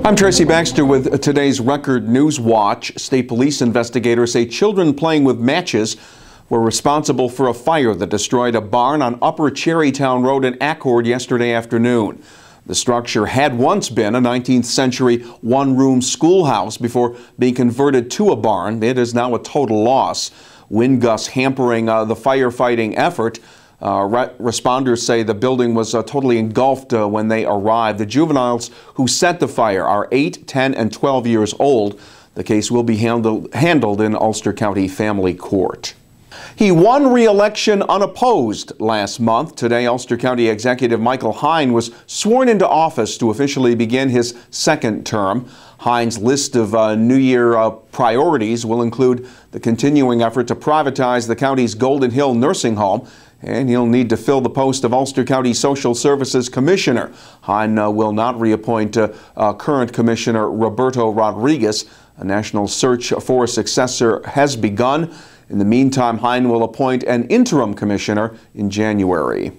I'm Tracy Baxter with today's Record Newswatch. State police investigators say children playing with matches were responsible for a fire that destroyed a barn on Upper Cherrytown Road in Accord yesterday afternoon. The structure had once been a 19th century one-room schoolhouse before being converted to a barn. It is now a total loss. Wind gusts hampering the firefighting effort. Responders say the building was totally engulfed when they arrived. The juveniles who set the fire are 8, 10, and 12 years old. The case will be handled in Ulster County Family Court. He won re-election unopposed last month. Today, Ulster County Executive Michael Hine was sworn into office to officially begin his second term. Hine's list of New Year priorities will include the continuing effort to privatize the county's Golden Hill nursing home, and he'll need to fill the post of Ulster County Social Services Commissioner. Hine will not reappoint current Commissioner Roberto Rodriguez. A national search for a successor has begun. In the meantime, Hine will appoint an interim commissioner in January.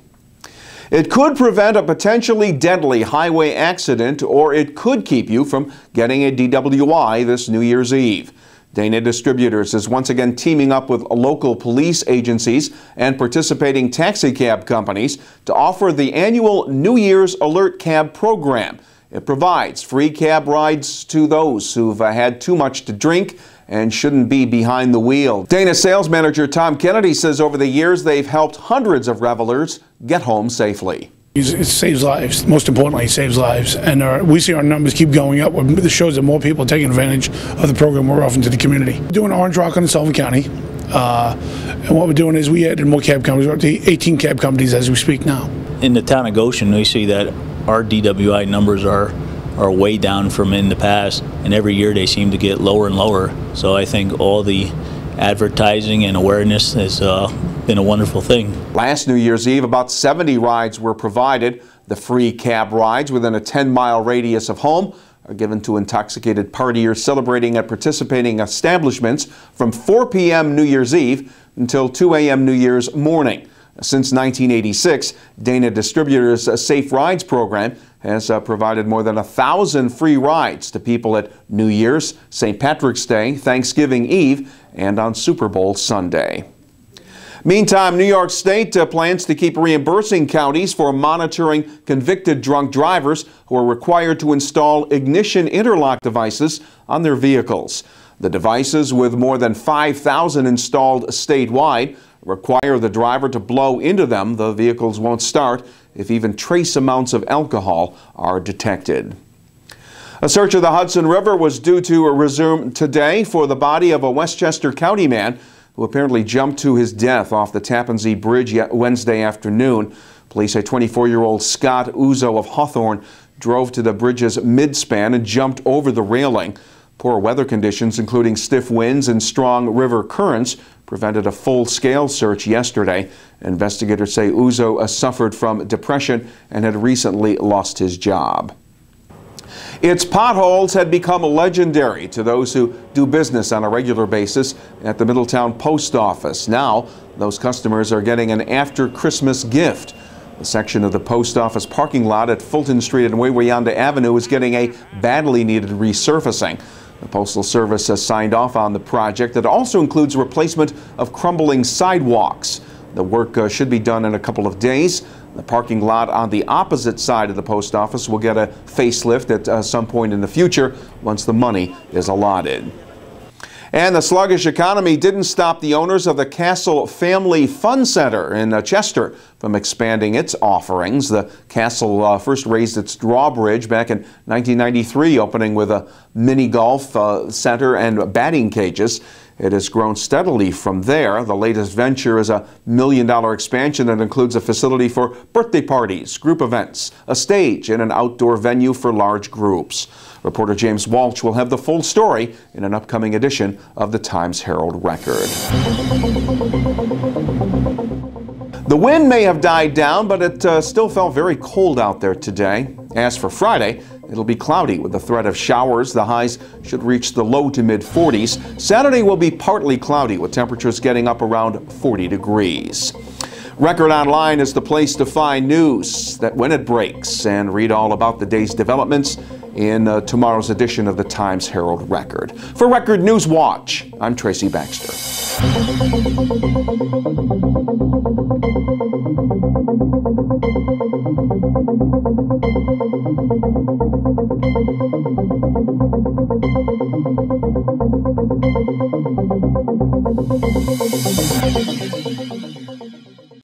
It could prevent a potentially deadly highway accident, or it could keep you from getting a DWI this New Year's Eve. Dana Distributors is once again teaming up with local police agencies and participating taxi cab companies to offer the annual New Year's Alert Cab program. It provides free cab rides to those who've had too much to drink and shouldn't be behind the wheel. Dana sales manager Tom Kennedy says over the years they've helped hundreds of revelers get home safely. It saves lives. Most importantly, it saves lives. And we see our numbers keep going up. This shows that more people are taking advantage of the program we're offering to the community. We're doing Orange Rock in Sullivan County. And what we're doing is we added more cab companies. We're up to 18 cab companies as we speak now. In the town of Goshen, we see that our DWI numbers are way down from in the past, and every year they seem to get lower and lower. So I think all the advertising and awareness has been a wonderful thing. Last New Year's Eve, about 70 rides were provided. The free cab rides within a 10-mile radius of home are given to intoxicated partiers celebrating at participating establishments from 4 p.m. New Year's Eve until 2 a.m. New Year's morning. Since 1986, Dana Distributors' Safe Rides program has provided more than 1,000 free rides to people at New Year's, St. Patrick's Day, Thanksgiving Eve, and on Super Bowl Sunday. Meantime, New York State plans to keep reimbursing counties for monitoring convicted drunk drivers who are required to install ignition interlock devices on their vehicles. The devices, with more than 5,000 installed statewide, require the driver to blow into them. The vehicles won't start if even trace amounts of alcohol are detected. A search of the Hudson River was due to resume today for the body of a Westchester County man who apparently jumped to his death off the Tappan Zee Bridge Wednesday afternoon. Police say 24-year-old Scott Uzo of Hawthorne drove to the bridge's midspan and jumped over the railing. Poor weather conditions, including stiff winds and strong river currents, prevented a full-scale search yesterday. Investigators say Uzo suffered from depression and had recently lost his job. Its potholes had become legendary to those who do business on a regular basis at the Middletown Post Office. Now, those customers are getting an after-Christmas gift. The section of the post office parking lot at Fulton Street and Wawayanda Avenue is getting a badly needed resurfacing. The Postal Service has signed off on the project that also includes replacement of crumbling sidewalks. The work should be done in a couple of days. The parking lot on the opposite side of the post office will get a facelift at some point in the future once the money is allotted. And the sluggish economy didn't stop the owners of the Castle Family Fun Center in Chester from expanding its offerings. The Castle first raised its drawbridge back in 1993, opening with a mini golf center and batting cages. It has grown steadily from there. The latest venture is a $1 million expansion that includes a facility for birthday parties, group events, a stage, and an outdoor venue for large groups. Reporter James Walsh will have the full story in an upcoming edition of the Times-Herald Record. The wind may have died down, but it still felt very cold out there today. As for Friday, it'll be cloudy with the threat of showers. The highs should reach the low to mid 40s. Saturday will be partly cloudy with temperatures getting up around 40 degrees. Record Online is the place to find news that when it breaks, and read all about the day's developments in tomorrow's edition of the Times-Herald Record. For Record Newswatch, I'm Tracy Baxter.